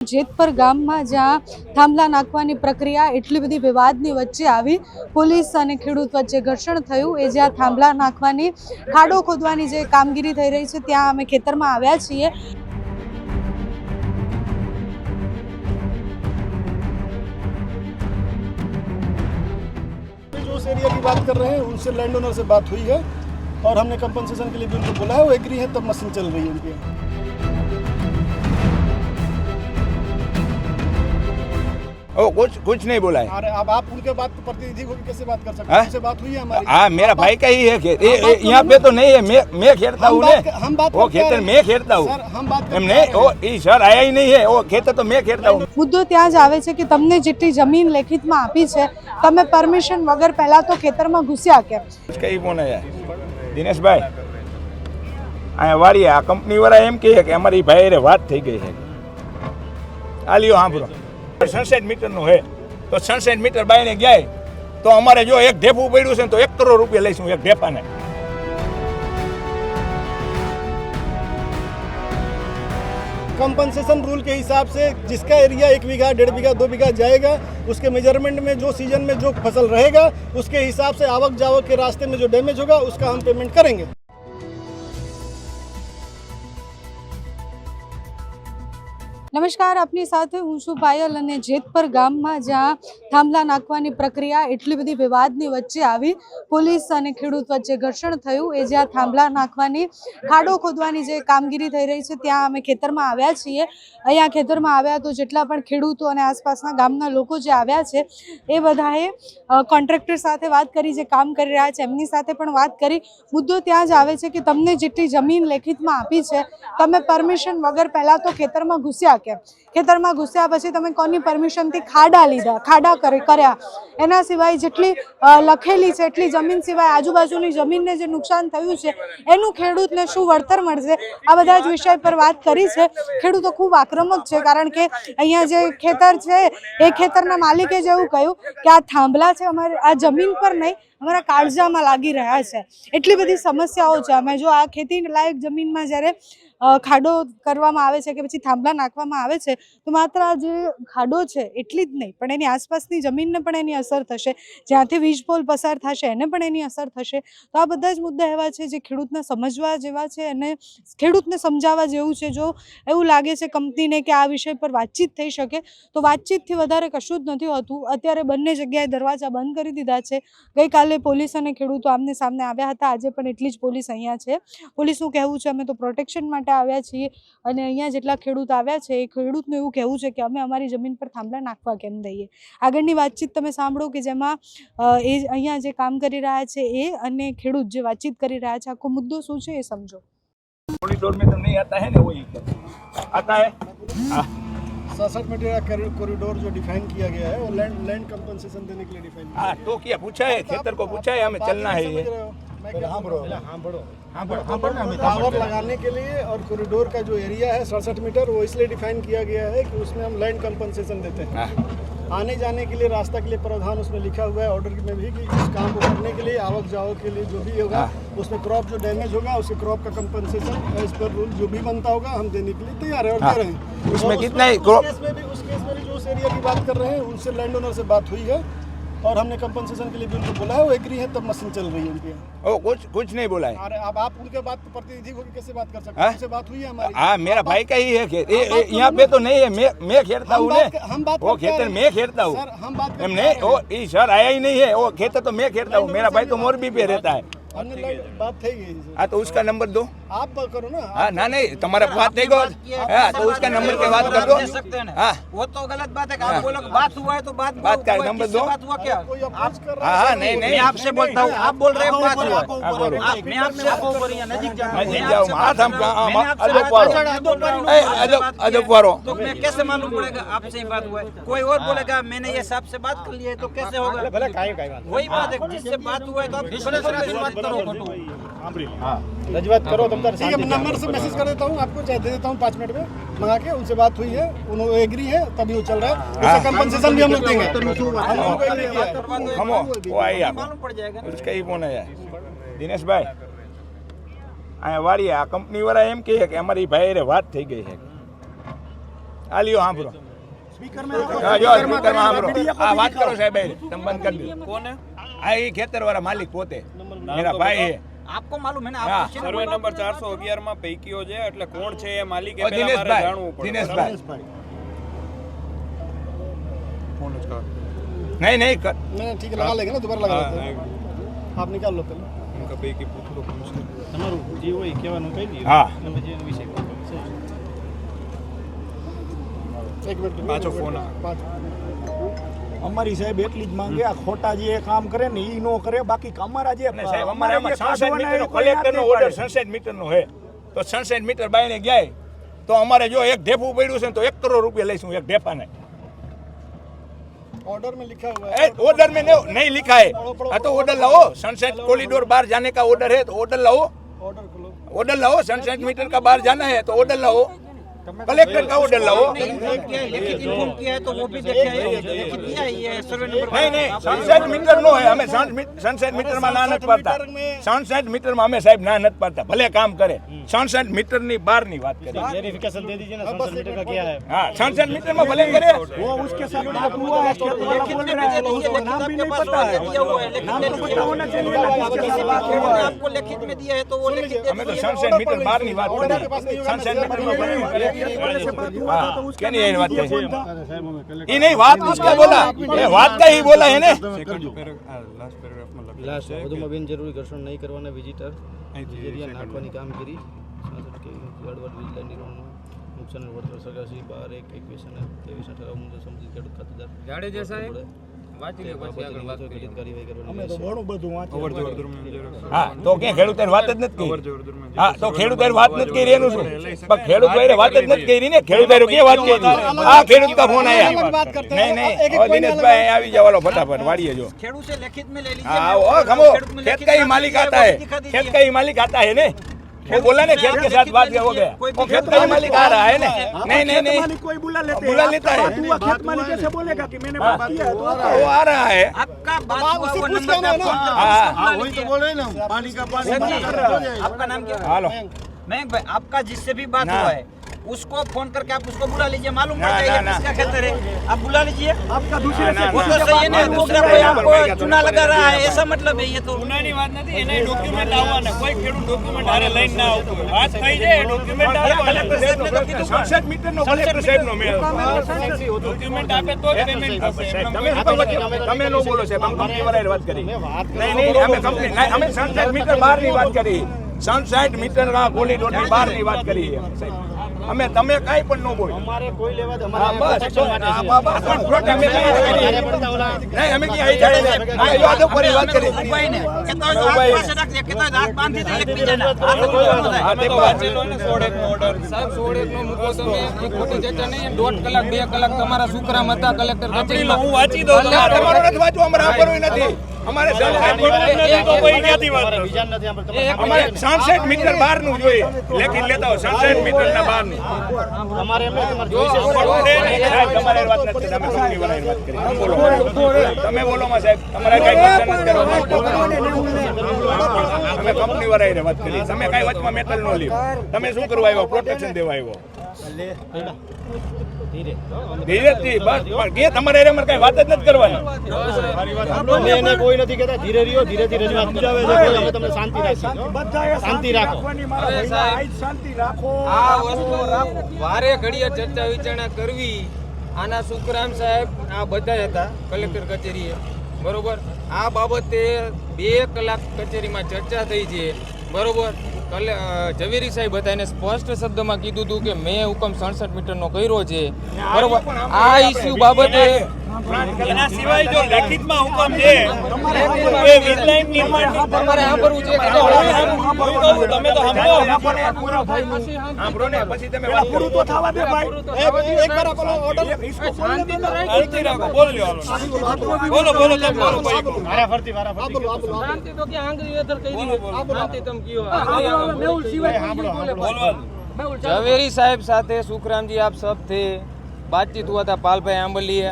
જેતપર ગામમાં જ્યાં થાંભલા નાખવાની પ્રક્રિયા એટલી બધી વિવાદની વચ્ચે આવી, પોલીસ અને ખેડૂત વચ્ચે ઘર્ષણ થયું। એ જ્યાં થાંભલા નાખવાની ખાડો ખોદવાની જે કામગીરી થઈ રહી છે ત્યાં અમે ખેતરમાં આવ્યા છીએ। जो उस एरिया की बात कर रहे हैं उनसे लैंड ओनर से बात हुई है और हमने कंपनसेशन के लिए भी उनको बोला है, वो एग्री है, तब मशीन चल रही है उनकी। कुछ नहीं बोला है। अरे अब आप उनके बात प्रतिनिधि को कैसे बात कर सकते हैं? उनसे बात हुई है हमारी। हाँ, मेरा भाई का ही है खेत, यहाँ पे तो नहीं है। मैं खेलता हूँ, हम बात वो खेतर मैं खेलता हूँ। हम बात सर आया ही नहीं है, वो खेतर तो मैं खेलता हूँ। मुद्दो ત્યાં જ આવે છે કે તમને જેટલી જમીન લેખિતમાં આપી છે તમે પરમિશન વગર પહેલા તો ખેતરમાં ઘૂસ્યા કેમ? કઈ કોણ है દિનેશભાઈ આ વાળી આ કંપની વાળા એમ કહે કે અમારી ભાઈ રે વાત થઈ ગઈ છે। આ લ્યો સાંભળો, 67 મીટરનું है तो 67 મીટર બાયને ગયા તો અમારે જો એક ઢેપું પડ્યું છે તો 1 કરોડ રૂપિયા લઈશું એક ઢેપાને। कंपनसेशन रूल के हिसाब से जिसका एरिया 1 बीघा 1.5 बीघा 2 बीघा जाएगा उसके मेजरमेंट में जो सीजन में जो फसल रहेगा उसके हिसाब से आवक जावक के रास्ते में जो डैमेज होगा उसका हम पेमेंट करेंगे। નમસ્કાર, આપની સાથે હું છું પાયલ અને જેતપર ગામમાં જ્યાં થાંભલા નાખવાની પ્રક્રિયા એટલી બધી વિવાદની વચ્ચે આવી, પોલીસ અને ખેડૂત વચ્ચે ઘર્ષણ થયું। એ જ્યાં થાંભલા નાખવાની ખાડો ખોદવાની જે કામગીરી થઈ રહી છે ત્યાં અમે ખેતરમાં આવ્યા છીએ। અહીંયા ખેતરમાં આવ્યા તો જેટલા પણ ખેડૂતો અને આસપાસના ગામના લોકો જે આવ્યા છે એ બધાએ કોન્ટ્રાક્ટર સાથે વાત કરી, જે કામ કરી રહ્યા છે એમની સાથે પણ વાત કરી। મુદ્દો ત્યાં જ આવે છે કે તમને જેટલી જમીન લેખિતમાં આપી છે તમે પરમિશન વગર પહેલાં તો ખેતરમાં ઘૂસ્યા કેમ? ખેતરમાં ઘૂસ્યા પછી તમે કોની પરમિશનથી ખાડા લીધા, ખાડા કર્યા? એના સિવાય જેટલી લખેલી છે એટલી જમીન સિવાય આજુબાજુની જમીનને જે નુકસાન થયું છે એનું ખેડૂતને શું વળતર મળશે? આ બધા જ વિષય પર વાત કરી છે। ખેડૂતો ખૂબ આક્રમક છે, કારણ કે અહીંયા જે ખેતર છે એ ખેતરના માલિકે જેવું કહ્યું કે આ થાંભલા છે અમારે આ જમીન પર નહીં, અમારા કાળજામાં લાગી રહ્યા છે। એટલી બધી સમસ્યાઓ છે। અમે જો આ ખેતી લાયક જમીનમાં જ્યારે ખાડો કરવામાં આવે છે કે પછી થાંભલા નાખવામાં આવે છે તો માત્ર આ જે ખાડો છે એટલી જ નહીં પણ એની આસપાસની જમીનને પણ એની અસર થશે, જ્યાંથી વીજ પોલ પસાર થશે એને પણ એની અસર થશે। તો આ બધા જ મુદ્દા એવા છે જે ખેડૂતને સમજવા જેવા છે અને ખેડૂતને સમજાવવા જેવું છે। જો એવું લાગે છે કંપનીને કે આ વિષય પર વાતચીત થઈ શકે તો વાતચીતથી વધારે કશું જ નથી હોતું। અત્યારે બંને જગ્યાએ દરવાજા બંધ કરી દીધા છે। ગઈકાલે પોલીસ અને ખેડૂતો આમને સામને આવ્યા હતા, આજે પણ એટલી જ પોલીસ અહીંયા છે। પોલીસનું કહેવું છે અમે તો પ્રોટેક્શન માટે આવ્યા છીએ અને અહીંયા જેટલા ખેડૂત આવ્યા છે એ ખેડૂતનું એવું કહેવું છે કે અમે અમારી જમીન પર થાંભલા નાખવા કેમ દઈએ? આગળની વાતચીત તમે સાંભળો કે જેમાં એ અહીંયા જે કામ કરી રહ્યા છે એ અને ખેડૂત જે વાતચીત કરી રહ્યા છે, આખો મુદ્દો શું છે એ સમજો। कॉरिडोर में तो नहीं आता है ना, वही आता है। 67 मीटर का कॉरिडोर जो डिफाइन किया गया है वो लैंड कंपनसेशन देने के लिए डिफाइन किया हाँ तो क्या पूछा है, खेतर को पूछा है, हमें चलना है ये। टावर लगाने के लिए और कॉरिडोर का जो एरिया है 67 मीटर वो इसलिए डिफाइन किया गया है कि उसमें हम लैंड कंपनसेशन देते हैं। आने जाने के लिए रास्ता के लिए प्रावधान उसमें लिखा हुआ है ऑर्डर में भी कि इस काम को करने के लिए आवक जावक के लिए जो भी होगा उसमें क्रॉप जो डैमेज होगा उसके क्रॉप का कंपनसेशन एज पर रूल जो भी बनता होगा हम देने के लिए तैयार है और दे रहे हैं। उसमें कितना उस केस में भी जो उस एरिया की बात कर रहे हैं उनसे लैंड ओनर से बात हुई है और हमने कंपनसेशन के लिए भी उनको बोला है, वो एग्री है, तब मशीन चल रही है उनकी। कुछ नहीं बोला है। अरे अब आप उनके बात प्रतिनिधि को कैसे बात कर सकते हैं? उनसे बात हुई है हमारी। हाँ, मेरा भाई का ही है खेत, यहाँ पे तो नहीं है। मैं खेलता हूँ, वो खेतर मैं खेलता हूँ। सर आया ही नहीं है, वो खेतर तो मैं खेलता हूँ। मेरा भाई तो मोरबी पे रहता है। बात થઈ ગઈ છે। हाँ तो उसका नंबर दो। आप करो ना। हाँ ना नहीं तुम्हारा बात नहीं को तो उसका नंबर पे बात कर दो। हाँ वो तो गलत बात है कि आप बोलो बात हुआ है तो बात का नंबर दो। बात हुआ क्या? कोई अप्रोच कर रहा हाँ नहीं मैं आपसे बोलता हूँ, आप बोल रहे हो बात हुआ। मैं आपसे नजीक जाओ हाथ हम अजब वारो तो मैं कैसे मालूम पड़ेगा आपसे ही बात हुआ है? कोई और बोलेगा मैंने ये साहब से बात कर ली है तो कैसे होगा? वही बात है, जिससे बात हुआ है तो आप रजूआत करो तुम। ठीक है, मैं नंबर से मैसेज कर देता हूँ आपको, चाहे दे देता हूँ 5 मिनट में मंगा के। उनसे बात हुई है, उन्होंने एग्री है, तभी वो चल रहा है। उसका कंपनसेशन भी हम लोग देंगे। हम वो आई आप मालूम पड़ जाएगा। उसका ही फोन है दिनेश भाई અહીંયા વાળી આ કંપની વાળા એમ કહે કે અમારી ભાઈ વાત થઈ ગઈ છે। આ લ્યો સાંભળો स्पीकर में હા જો સ્પીકરમાં સાંભળો આ વાત કરો સાહેબ તમે બંધ કરી દો कौन है આ એ ખેતરવાળા માલિક પોતે એના ભાઈ છે आपको मालूम है ना हाँ। आप સર્વે નંબર 411 માં પૈકીઓ છે એટલે કોણ છે એ માલિક એ ઓ પહેલા મારે જાણવું દિનેશભાઈ પડે દિનેશભાઈ નહીં નહીં मैं ठीक है लगा लेंगे ना दोबारा लगा हाँ, लेते हैं आप निकाल लो पहले ઉનકા પૈકી પૂછો કોણ છે તમારું જે હોય કહેવાનું કહી દઈએ હા તમે જે વિષય એક મિનિટ પાછો ફોન અમારી સાહેબ એટલી જ માંગે આ ખોટા જે કામ કરે ને ઈ નો કરે બાકી અમારા જે અને સાહેબ અમારે આમાં જે સનસેટ કાઢવાના મીટરનો એ કોઈ કલેક્ટરનો ના ઓર્ડર પાડે. સનસેટ મીટરનો છે તો સનસેટ મીટર બાયણે ગયા તો અમારે જો એક ઢેફું પડ્યું છે ને તો 1 કરોડ રૂપિયા લઈશું એક ઢેફાને ऑर्डर में लिखा हुआ ए, है ऑर्डर में नहीं लिखा है हाँ तो ऑर्डर लाओ सनसेट कॉरिडोर बाहर जाने का ऑर्डर है तो ऑर्डर लाओ ऑर्डर खोलो ऑर्डर लाओ सनसेट मीटर का बाहर जाना है तो ऑर्डर लाओ कलेक्टर का ऑर्डर लाओ लिखित इन्फॉर्म किया है तो वो भी देखा है लिखित दिया है ये सर्वे नंबर नहीं नहीं सनसेट मीटर नो है हमें सनसेट मीटर में ना નથી પાડતા સનસેટ મીટર માં અમે સાહેબ ના નથી પાડતા ભલે કામ કરે સનસેટ મીટર ની બહાર ની વાત કરી वेरिफिकेशन दे दीजिए ना सनसेट मीटर का क्या है हाँ सनसेट मीटर में भले करे वो उसके साथ में हुआ है खेत वाला लिखित बोल में रहा है भी उसको लिखित नाम भी आपके नहीं पास पता है दिया हुआ है लेकिन नाम तो पता होना चाहिए ना किसके साथ बात हुआ है आपको लिखित में दिया है तो वो लिखित दे हमें तो दीजिए। सनसेट मीटर बाहर ની વાત કરી સનસેट मीटर में भले हाँ क्या नहीं है बात है ये नहीं बात किसका बोला ये बात का ही बोला है ने લાસ્ટ પેરેગ્રાફમાં લખેલું લાસ્ટ છે કે વધુમાં બિનજરૂરી ઘર્ષણ નહીં કરવાના વિઝિટર એરિયા નાખવાની કામગીરી જળવટ વીજળી નિર્માણમાં નુકસાન વળતર સરકારશ્રી 12/1/21 અને 23 ઠરાવ મુજબ સંબંધિત ખેડૂત ખાતેદાર જાડેજા સાહેબ વાંચી લે પછી આગળ વાત કરીએ કાર્યવાહી કરવાની અમે તો ઘણું બધું વાંચી અવર જવર દરમિયાન હા તો કે ખેડૂતે વાત જ નથી અવર કરી જવર દરમિયાન હા તો ખેડૂતે વાત નથી કરી એનું શું પણ ખેડૂત ભાઈ વાત જ નથી કરી ને ખેડૂત ભાઈ કે વાત કરી આ ખેડૂત का फोन आया नहीं नहीं और दिनेश भाई આવી જાવ લો फटाफट वाड़िए जो खेड़ू से लिखित में ले लीजिए हाँ ओ खमो खेत का ही मालिक आता है खेत का ही मालिक आता है ने वो बोला ने खेत के साथ बात हो गया वो खेत का ही मालिक आ रहा है ने नहीं नहीं नहीं मालिक कोई बुला लेते बुला लेता है तू खेत मालिक कैसे बोलेगा कि मैंने बात किया है तो वो आ रहा है आपका बात हुआ वो नंबर पे आप फोन हाँ हाँ वही तो बोल रहे हैं ना पानी का पानी आपका नाम क्या है? हालो मयंक भाई आपका जिससे भी बात ना। हुआ है उसको फोन करके आप उसको बुला लीजिए मालूम ना, पड़ ना, जाएगा ना। किसका खेतर है आप बुला लीजिए आपका दूसरे ना, से ना, वो तो सही है ना दूसरा कोई आपको चुना लगा रहा है ऐसा मतलब है ये तो ચુનાની વાત નથી એને ડોક્યુમેન્ટ આવવાના કોઈ ખેડૂત ડોક્યુમેન્ટ હારે લઈને ના આવતું હોય. વાત થઈ જાય ડોક્યુમેન્ટ આવવાના સનસેટ મીટર નો કલેક્ટર સાહેબ નો મેલ ડોક્યુમેન્ટ આપે તો જ પેમેન્ટ થશે તમે નો બોલો સાહેબ અમે કંપની વાળાએ વાત કરી નહીં નહીં અમે કંપની નહીં અમે સનસેટ મીટર બહાર ની વાત કરી સનસેટ મીટર ના કોરિડોર ની બહાર ની વાત કરી અમે તમે કાઈ પણ નો બોલો हमारे कोई लेवा दे હા બસ બસ પણ અમે નહીં અમે કી આવી જાય આ યાદો પરી વાત કરી भाई ने कहता है हाथ पासे रख दे कहता है हाथ बांध दे एक बीजे ना हाथ कोई न થાય હા તે વાંચેલો ને 16 ઓર્ડર સાહેબ 16 નો મૂકો તમે એ ખોટી ચર્ચા નહીં 1.5 કલાક 2 કલાક તમારા છોકરા હતા કલેક્ટર કચેરીમાં હું વાંચી દઉં તમારો નથી વાંચવું અમારે આ કરવું નથી અમારે તો કોઈ ક્યાંથી વાત કરે? विजन નથી हम અમારે સનસેટ મીટર બહાર નું જોઈએ લેખિત લેતા હો સનસેટ મીટર ના બહાર નું हमारे में સાહેબ તમારે વાત નથી તમે કંપની વાળાની વાત કરી તમે બોલો માં સાહેબ તમારે કઈ question નથી કરવાનું. અમે કંપની વાળાએ વાત કરી તમે કઈ વચમાં મેટલ નો લ્યો તમે શું કરવા આવ્યો પ્રોટેક્શન દેવા આવ્યો ધીરેથી બસ પણ કે તમારે અમારે કઈ વાત જ નથી કરવાની અમે એને કોઈ નથી કહેતા ધીરે રહ્યો ધીરે ધીરે વાત સમજાવે છે કોઈ અમે તમને શાંતિ રાખી બધાએ શાંતિ રાખો. રાખવાની મારા હવે ભાઈ, સાહેબ, આજ શાંતિ રાખો આ વસ્તુ વારે ઘડીએ ચર્ચા વિચારણા કરવી આના સુખરામ સાહેબ આ બધા હતા કલેક્ટર કચેરીએ બરોબર આ બાબતે 2 કલાક કચેરીમાં ચર્ચા થઈ છે બરોબર ઝવેરી સાહેબ હતા એને સ્પષ્ટ શબ્દમાં કીધું હતું કે મેં હુકમ 67 મીટરનો કર્યો છે બરોબર આ ઇસ્યુ બાબતે એના સિવાય જો લેખિતમાં હુકમ છે એ વીજલાઈન નિર્માણ તમારે સાંભળવું છે કે તમે તો સાંભળો સાંભળો ને પછી તમે વાત કરો પૂરું તો થવા દે ભાઈ एक बार आपको ऑर्डर શાંતિ રાખો બોલ લ્યો બોલો બોલો તમે બોલો ભાઈ वारा फरती बोलो आप बोलो શાંતિ તો કે આંગળી વેધર કહી દીધું શાંતિ તમ કયો ઝવેરી સાહેબ સાથે सुखराम आप सब थे बातचीत हुआ था पाल भाई आंबलिया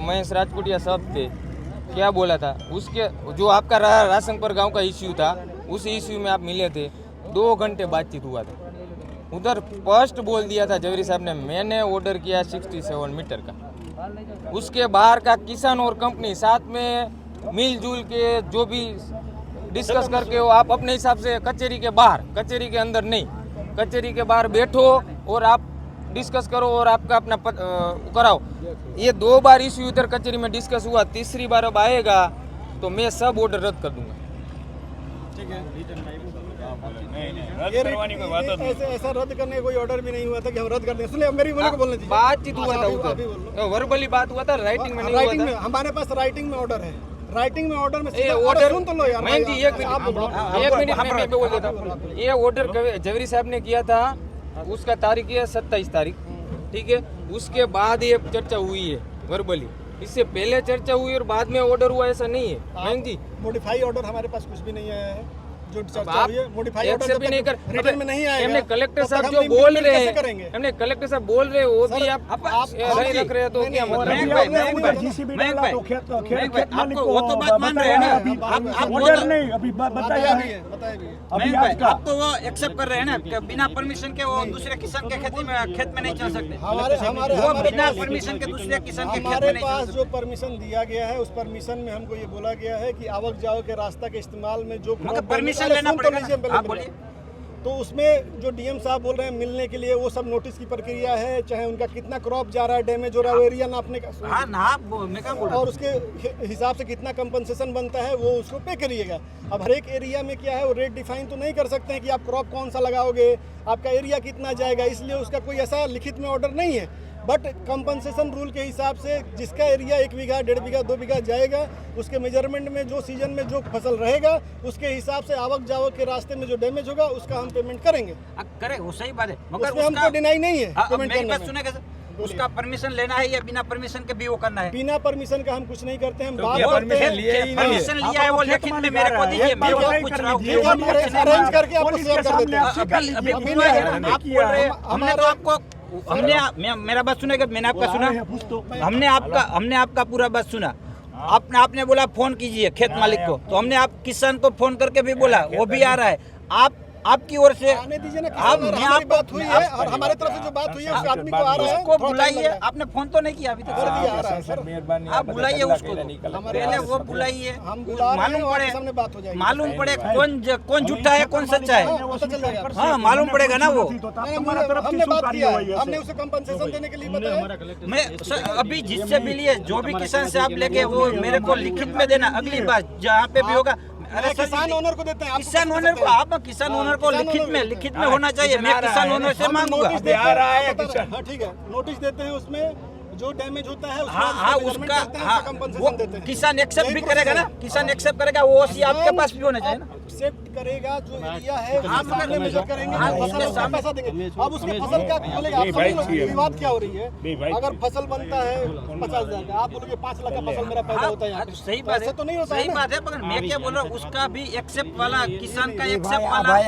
महेश राजपुटिया सब थे क्या बोला था उसके जो आपका राशन पर गांव का इश्यू था उस इश्यू में आप मिले थे 2 घंटे बातचीत हुआ था उधर फर्स्ट बोल दिया था जवेरी साहब ने, मैंने ऑर्डर किया 67 मीटर का। उसके बाहर का किसान और कंपनी साथ में मिलजुल के जो भी डिस्कस करके हो, आप अपने हिसाब से कचहरी के बाहर, कचहरी के अंदर नहीं, कचहरी के बाहर बैठो और आप डिस्कस करो और आपका अपना कराओ। ये 2 बार इश्यू इधर कचहरी में डिस्कस हुआ, तीसरी बार अब आएगा तो मैं सब ऑर्डर रद्द कर दूंगा। ठीक है, रद्द करवानी कोई बात नहीं। ऐसा रद्द करने का कोई ऑर्डर भी नहीं हुआ था कि हम रद्द कर दें। सुनिए, मेरी बोलने को बोलना चाहिए। बातचीत हुआ था अभी उधर, बोलो। वर्बली बात हुआ था, राइटिंग में नहीं राइटिंग हुआ में था। हमारे पास राइटिंग में ऑर्डर है, राइटिंग में ऑर्डर में ये सीधा- ऑर्डर सुन तो लो यार। मैं जी, एक आप बोलो। मिनट मैं बोल देता हूँ। ये ऑर्डर जवेरी साहब ने किया था, उसका तारीख है 27 तारीख, ठीक है। उसके बाद ये चर्चा हुई है वर्बली, इससे पहले चर्चा हुई और बाद में ऑर्डर हुआ, ऐसा नहीं है मैम जी। मॉडिफाई ऑर्डर हमारे पास कुछ भी नहीं आया है। जो चर्चा आप हुई है मॉडिफाई एक्सेप्ट ऑर्डर भी नहीं कर, रिटर्न में नहीं आएगा। हमने कलेक्टर तब साहब तक जो हम बोल रहे कैसे हैं, करेंगे? हमने कलेक्टर साहब बोल रहे हैं वो भी आप नहीं रख रहे हो तो क्या मतलब? अभी भाई, आपने मयंक उधर भाई, जीसीबी मयंक डाला भाई, तो खेत मयंक भाई, मालिक आपको को वो तो बात मान रहे हैं ना, आप ऑर्डर नहीं अभी बताया बताया है भी है, बताया भी है। अभी मयंक भाई, आज का आप तो वो एक्सेप्ट कर रहे हैं ना कि बिना परमिशन के वो दूसरे किसान के खेत में नहीं चल सकते। हमारे वो हमारे बिना पास- परमिशन के दूसरे किसान के खेत में हमारे नहीं पास चल जो परमिशन दिया गया है, उस परमिशन में हमको ये बोला गया है कि आवक जावक के रास्ता के इस्तेमाल में जो मगर crop परमिशन damage- लेना सुन तो पड़ेगा लीजिए ना। पहले आप मेरे। बोलिए। तो उसमें जो डीएम साहब बोल रहे हैं मिलने के लिए, वो सब नोटिस की प्रक्रिया है, चाहे उनका कितना क्रॉप जा रहा है, डैमेज हो रहा है, वो एरिया नापने का हाँ ना, मैं क्या बोल रहा और उसके हिसाब से कितना कंपनसेशन बनता है वो उसको पे करिएगा। अब हर एक एरिया में क्या है, वो रेट डिफाइन तो नहीं कर सकते हैं कि आप क्रॉप कौन सा लगाओगे, आपका एरिया कितना जाएगा, इसलिए उसका कोई ऐसा लिखित में ऑर्डर नहीं है। बट कंपनसेशन रूल के हिसाब से जिसका एरिया 1 बीघा, 1.5 बीघा, 2 बीघा जाएगा, उसके मेजरमेंट में जो सीजन में जो फसल रहेगा, उसके हिसाब से आवक जावक के रास्ते में जो डैमेज होगा उसका हम पेमेंट करेंगे। करे वो सही बात है, मगर उसमें हमको डिनाई नहीं है हाँ, पेमेंट मेरी करने बात में। सुनेगा सर, उसका परमिशन लेना है या बिना परमिशन के भी वो करना है? बिना परमिशन का हम कुछ नहीं करते हैं। हम बात क्या करते परमिशन हैं लिए ही नहीं है। परमिशन लिया है वो लिखित में मेरे को दीजिए, मैं वो पूछ रहा हूँ। ठीक है, हम अरेंज करके आपको शेयर कर देते हैं। अभी अभी बोला है नहीं ना, आप बोल रहे हैं, हमने तो आपको मेरा बात सुनेगा, मैंने आपका सुना, हमने आपका पूरा बात सुना। आपने बोला फोन कीजिए खेत मालिक को, तो हमने आप किसान को फोन करके भी बोला, वो भी आ रहा है। आपकी ओर से आने दीजिए ना, आप हमारी बात हुई है और हमारे तरफ से जो बात हुई है उस आदमी को आ रहा है, उसको थोड़ा बुलाइए। टाइम लग रहा है। आपने फोन तो नहीं किया अभी तक, कर दिया आ रहा है सर। मेहरबानी आप बुलाइए उसको, पहले वो बुलाइए, हम बुला रहे हैं मालूम और पड़े, सामने बात हो जाएगी। मालूम पड़े कौन झूठा है कौन सच्चा है। पता चल जाएगा। हाँ, मालूम पड़ेगा ना वो। हमने बात किया है, हमने उसे कंपनसेशन देने के लिए बताया। मैं सर, अभी जिससे भी लिए, जो भी किसान से आप लेके, वो मेरे को लिखित में देना। अगली बार जहाँ पे भी होगा, अरे सर, किसान ओनर को देते हैं, आपको किसान कैसे ओनर देते को, हैं? आप किसान ओनर को किसान लिखित में होना चाहिए। मैं किसान ओनर से हम मांगूंगा। नोटिस देते आ रहा है हैं, किसान। हाँ ठीक है, नोटिस देते हैं, उसमें जो डैमेज होता है हाँ, उसका हाँ, वो कंपनसेशन देते हैं। किसान एक्सेप्ट भी यही करेगा ना, process है। किसान एक्सेप्ट करेगा, वो ओसी आपके पास भी होना चाहिए ना। एक्सेप्ट करेगा जो एरिया है, हाँ, उसके सामने मेजर करेंगे, हाँ, फसल उसके उसका सामने। पैसा देंगे। अब उसके फसल क्या बोलेगा, आप भाई, समझ लो विवाद क्या हो रही है। नहीं भाई, अगर फसल बनता है 50,000 का, आप बोलोगे 5 लाख का फसल मेरा पैदा हाँ, होता है यहाँ हाँ, पे। तो सही बात ऐसा है, तो नहीं होता सही है ना। बात है, मगर मैं क्या बोल रहा हूँ, उसका भी एक्सेप्ट वाला, किसान का एक्सेप्ट वाला,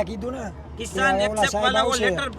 किसान एक्सेप्ट वाला वो लेटर